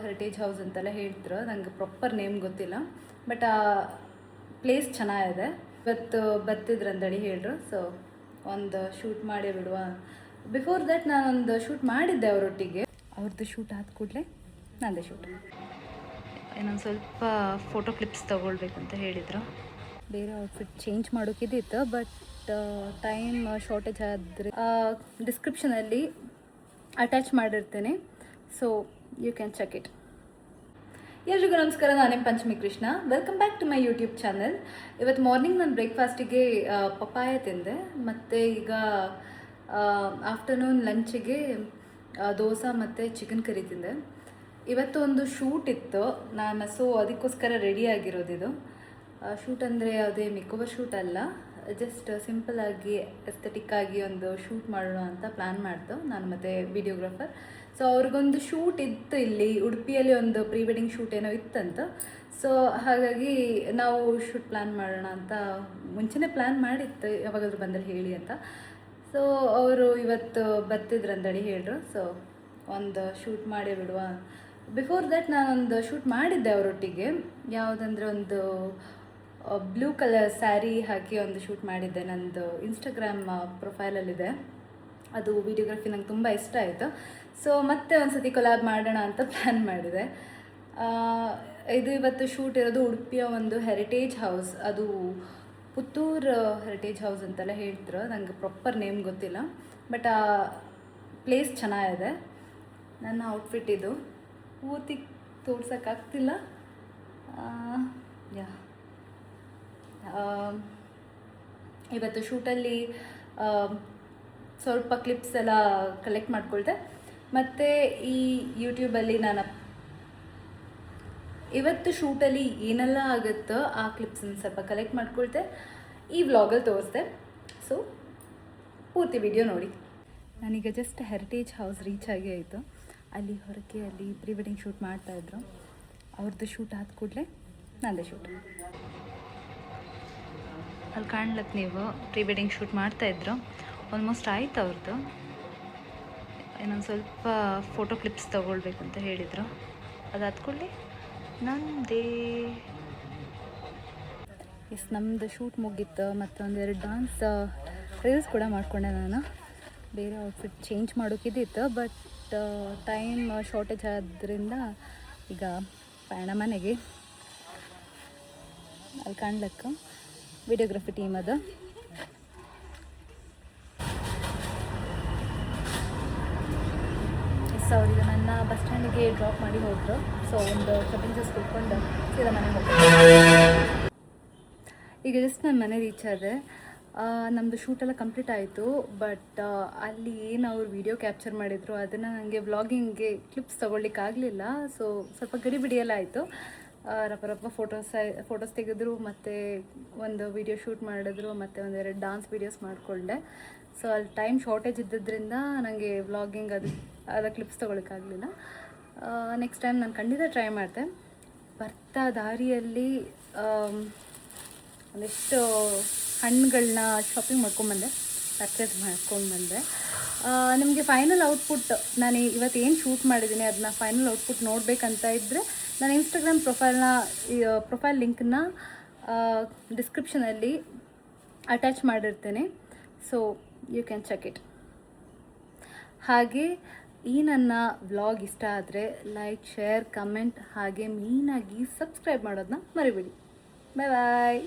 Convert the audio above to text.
Heritage house ಅಂತೆಲ್ಲ ಹೇಳ್ತಾರೆ. ನಂಗೆ ಪ್ರಾಪರ್ ನೇಮ್ ಗೊತ್ತಿಲ್ಲ, ಬಟ್ ಆ ಪ್ಲೇಸ್ ಚೆನ್ನಾಗಿದೆ. ಇವತ್ತು ಬರ್ತಿದ್ರಂತೇಳಿ ಹೇಳ್ರು. ಸೊ ಒಂದು ಶೂಟ್ ಮಾಡಿ ಬಿಡುವ. ಬಿಫೋರ್ ದ್ಯಾಟ್ ನಾನೊಂದು ಶೂಟ್ ಮಾಡಿದ್ದೆ ಅವರೊಟ್ಟಿಗೆ. ಅವ್ರದ್ದು ಶೂಟ್ ಆದ ಕೂಡಲೇ ನಂದೇ ಶೂಟ್. ಇನ್ನೊಂದು ಸ್ವಲ್ಪ ಫೋಟೋ ಕ್ಲಿಪ್ಸ್ ತೊಗೊಳ್ಬೇಕಂತ ಹೇಳಿದರು. ಬೇರೆ ಔಟ್ಫಿಟ್ ಚೇಂಜ್ ಮಾಡೋಕ್ಕಿದ್ದಿತ್ತು, ಬಟ್ ಟೈಮ್ ಶಾರ್ಟೇಜ್ ಆದರೆ ಡಿಸ್ಕ್ರಿಪ್ಷನಲ್ಲಿ ಅಟ್ಯಾಚ್ ಮಾಡಿರ್ತೇನೆ. So you can check it. ಎಲ್ರಿಗೂ ನಮಸ್ಕಾರ, ನಾನೇ Panchami Krishna. Welcome back to my YouTube channel. ಇವತ್ತು ಮಾರ್ನಿಂಗ್ ನಾನು ಬ್ರೇಕ್ಫಾಸ್ಟಿಗೆ ಪಪ್ಪಾಯ ತಿಂದೆ, ಮತ್ತು ಈಗ ಆಫ್ಟರ್ನೂನ್ ಲಂಚಿಗೆ ದೋಸೆ ಮತ್ತು ಚಿಕನ್ ಕರಿ ತಿಂದೆ. ಇವತ್ತು ಒಂದು ಶೂಟ್ ಇತ್ತು ನಾನು, ಸೊ ಅದಕ್ಕೋಸ್ಕರ ರೆಡಿ ಆಗಿರೋದಿದು. ಶೂಟ್ ಅಂದರೆ ಯಾವುದೇ ಮೇಕೋವರ್ ಶೂಟ್ ಅಲ್ಲ, ಜಸ್ಟ್ ಸಿಂಪಲ್ಲಾಗಿ ಎಸ್ಥೆಟಿಕ್ಕಾಗಿ ಒಂದು ಶೂಟ್ ಮಾಡೋಣ ಅಂತ ಪ್ಲ್ಯಾನ್ ಮಾಡ್ತು ನಾನು ಮತ್ತು ವಿಡಿಯೋಗ್ರಾಫರ್. ಸೊ ಅವ್ರಿಗೊಂದು ಶೂಟ್ ಇತ್ತು ಇಲ್ಲಿ ಉಡುಪಿಯಲ್ಲಿ, ಒಂದು ಪ್ರೀ ವೆಡ್ಡಿಂಗ್ ಶೂಟ್ ಏನೋ ಇತ್ತಂತ. ಸೊ ಹಾಗಾಗಿ ನಾವು ಶೂಟ್ ಪ್ಲ್ಯಾನ್ ಮಾಡೋಣ ಅಂತ ಮುಂಚೆನೇ ಪ್ಲ್ಯಾನ್ ಮಾಡಿತ್ತು, ಯಾವಾಗಾದ್ರೂ ಬಂದಲ್ಲಿ ಹೇಳಿ ಅಂತ. ಸೊ ಅವರು ಇವತ್ತು ಬರ್ತಿದ್ರಂತೇಳಿ ಹೇಳ್ರು. ಸೊ ಒಂದು ಶೂಟ್ ಮಾಡಿ ಬಿಡುವ. ಬಿಫೋರ್ ದ್ಯಾಟ್ ನಾನೊಂದು ಶೂಟ್ ಮಾಡಿದ್ದೆ ಅವರೊಟ್ಟಿಗೆ. ಯಾವುದಂದರೆ ಒಂದು ಬ್ಲೂ ಕಲರ್ ಸ್ಯಾರಿ ಹಾಕಿ ಒಂದು ಶೂಟ್ ಮಾಡಿದ್ದೆ. ನಂದು ಇನ್ಸ್ಟಾಗ್ರಾಮ್ ಪ್ರೊಫೈಲಲ್ಲಿದೆ. ಅದು ವಿಡಿಯೋಗ್ರಫಿ ನಂಗೆ ತುಂಬ ಇಷ್ಟ ಆಯಿತು. ಸೊ ಮತ್ತೆ ಒಂದು ಸತಿ ಕೊಲಾಬ್ ಮಾಡೋಣ ಅಂತ ಪ್ಲ್ಯಾನ್ ಮಾಡಿದೆ. ಇದು ಇವತ್ತು ಶೂಟ್ ಇರೋದು ಉಡುಪಿಯ ಒಂದು ಹೆರಿಟೇಜ್ ಹೌಸ್. ಅದು ಪುತ್ತೂರು ಹೆರಿಟೇಜ್ ಹೌಸ್ ಅಂತೆಲ್ಲ ಹೇಳ್ತಾರೆ. ನಂಗೆ ಪ್ರಾಪರ್ ನೇಮ್ ಗೊತ್ತಿಲ್ಲ, ಬಟ್ ಆ ಪ್ಲೇಸ್ ಚೆನ್ನಾಗಿದೆ. ನನ್ನ ಔಟ್ಫಿಟ್ ಇದು ಪೂರ್ತಿ ತೋರ್ಸೋಕ್ಕಾಗ್ತಿಲ್ಲ. ಯಾ ಇವತ್ತು ಶೂಟಲ್ಲಿ ಸ್ವಲ್ಪ ಕ್ಲಿಪ್ಸ್ ಎಲ್ಲ ಕಲೆಕ್ಟ್ ಮಾಡ್ಕೊಳ್ತೆ, ಮತ್ತು ಈ ಯೂಟ್ಯೂಬಲ್ಲಿ ನಾನು ಇವತ್ತು ಶೂಟಲ್ಲಿ ಏನೆಲ್ಲ ಆಗುತ್ತೋ ಆ ಕ್ಲಿಪ್ಸನ್ನು ಸ್ವಲ್ಪ ಕಲೆಕ್ಟ್ ಮಾಡ್ಕೊಳ್ತೆ, ಈ ವ್ಲಾಗಲ್ಲಿ ತೋರಿಸ್ದೆ. ಸೊ ಪೂರ್ತಿ ವಿಡಿಯೋ ನೋಡಿ. ನಾನೀಗ ಜಸ್ಟ್ ಹೆರಿಟೇಜ್ ಹೌಸ್ ರೀಚ್ ಆಗಿ ಆಯಿತು. ಅಲ್ಲಿ ಹೊರಗೆ ಅಲ್ಲಿ ಪ್ರೀ ವೆಡ್ಡಿಂಗ್ ಶೂಟ್ ಮಾಡ್ತಾಯಿದ್ರು. ಅವ್ರದ್ದು ಶೂಟ್ ಆದ ಕೂಡಲೇ ನಂದೇ ಶೂಟ್. ಅಲ್ಲಿ ಕಾಣ್ಲಕ್ಕೆ ನೀವು ಪ್ರೀ ವೆಡ್ಡಿಂಗ್ ಶೂಟ್ ಮಾಡ್ತಾಯಿದ್ರು. ಆಲ್ಮೋಸ್ಟ್ ಆಯ್ತು ಅವ್ರದ್ದು. ಇನ್ನೊಂದು ಸ್ವಲ್ಪ ಫೋಟೋ ಕ್ಲಿಪ್ಸ್ ತೊಗೊಳ್ಬೇಕಂತ ಹೇಳಿದರು. ಅದಾದ ಕೂಡಲೇ ನಂದೇ ನಮ್ಮದು ಶೂಟ್ ಮುಗೀತು. ಮತ್ತು ಒಂದೆರಡು ಡಾನ್ಸ್ ರೀಲ್ಸ್ ಕೂಡ ಮಾಡಿಕೊಂಡೆ ನಾನು. ಬೇರೆ ಔಟ್ಫಿಟ್ ಚೇಂಜ್ ಮಾಡೋಕ್ಕಿದ್ದಿತ್ತು, ಬಟ್ ಟೈಮ್ ಶಾರ್ಟೇಜ್ ಆದ್ದರಿಂದ ಈಗ ಪಯಣ ಮನೆಗೆ. ಅಲ್ಲಿ ಕಾಣ್ಲಕ್ಕ ವಿಡಿಯೋಗ್ರಫಿ ಟೀಮ್ ಅದು. ಸೊ ಅವ್ರಿಗೆ ನನ್ನ ಬಸ್ ಸ್ಟ್ಯಾಂಡಿಗೆ ಡ್ರಾಪ್ ಮಾಡಿ ಹೋದರು. ಸೊ ಒಂದು 15 ಜ್ಯೂಸ್ ಕುಡ್ಕೊಂಡು ಸೀದಾ ಮನೆಗೆ ಹೋಗ್ತೀನಿ. ಈಗ ಜಸ್ಟ್ ನಾನು ಮನೆ ರೀಚ್ ಆದೆ. ನಮ್ಮದು ಶೂಟೆಲ್ಲ ಕಂಪ್ಲೀಟ್ ಆಯಿತು, ಬಟ್ ಅಲ್ಲಿ ಏನು ಅವ್ರು ವಿಡಿಯೋ ಕ್ಯಾಪ್ಚರ್ ಮಾಡಿದರು ಅದನ್ನು ನನಗೆ ವ್ಲಾಗಿಂಗ್ಗೆ ಕ್ಲಿಪ್ಸ್ ತೊಗೊಳ್ಲಿಕ್ಕಾಗಲಿಲ್ಲ. ಸೊ ಸ್ವಲ್ಪ ಗಡಿಬಿಡಿಯೆಲ್ಲ ಆಯಿತು. ರಪ್ಪ ಫೋಟೋಸ್ ತೆಗೆದ್ರು, ಮತ್ತು ಒಂದು ವಿಡಿಯೋ ಶೂಟ್ ಮಾಡಿದ್ರು, ಮತ್ತು ಒಂದೆರಡು ಡಾನ್ಸ್ ವೀಡಿಯೋಸ್ ಮಾಡಿಕೊಂಡೆ. ಸೊ ಅಲ್ಲಿ ಟೈಮ್ ಶಾರ್ಟೇಜ್ ಇದ್ದಿದ್ದರಿಂದ ನನಗೆ ವ್ಲಾಗಿಂಗ್ ಅದು ಕ್ಲಿಪ್ಸ್ ತೊಗೊಳಕ್ಕಾಗಲಿಲ್ಲ. ನೆಕ್ಸ್ಟ್ ಟೈಮ್ ನಾನು ಖಂಡಿತ ಟ್ರೈ ಮಾಡ್ತೆ. ಬರ್ತಾ ದಾರಿಯಲ್ಲಿ ಒಂದಿಷ್ಟು ಹಣ್ಣುಗಳನ್ನ ಶಾಪಿಂಗ್ ಮಾಡ್ಕೊಂಡ್ಬಂದೆ, ಪರ್ಚೇಸ್ ಮಾಡ್ಕೊಂಡು ನಿಮಗೆ ಫೈನಲ್ ಔಟ್ಪುಟ್ ನಾನು ಇವತ್ತೇನು ಶೂಟ್ ಮಾಡಿದ್ದೀನಿ ಅದನ್ನ ಫೈನಲ್ ಔಟ್ಪುಟ್ ನೋಡಬೇಕಂತ ಇದ್ದರೆ ನಾನು ಇನ್ಸ್ಟಾಗ್ರಾಮ್ ಪ್ರೊಫೈಲ್ ಲಿಂಕನ್ನ ಡಿಸ್ಕ್ರಿಪ್ಷನಲ್ಲಿ ಅಟ್ಯಾಚ್ ಮಾಡಿರ್ತೇನೆ. So you can check it. ಹಾಗೆ ಈ ನನ್ನ ವ್ಲಾಗ್ ಇಷ್ಟ ಆದರೆ ಲೈಕ್, ಶೇರ್, ಕಮೆಂಟ್, ಹಾಗೆ ಮೇಯ್ನಾಗಿ ಸಬ್ಸ್ಕ್ರೈಬ್ ಮಾಡೋದನ್ನ ಮರಿಬೇಡಿ. ಬಾಯ್ ಬಾಯ್.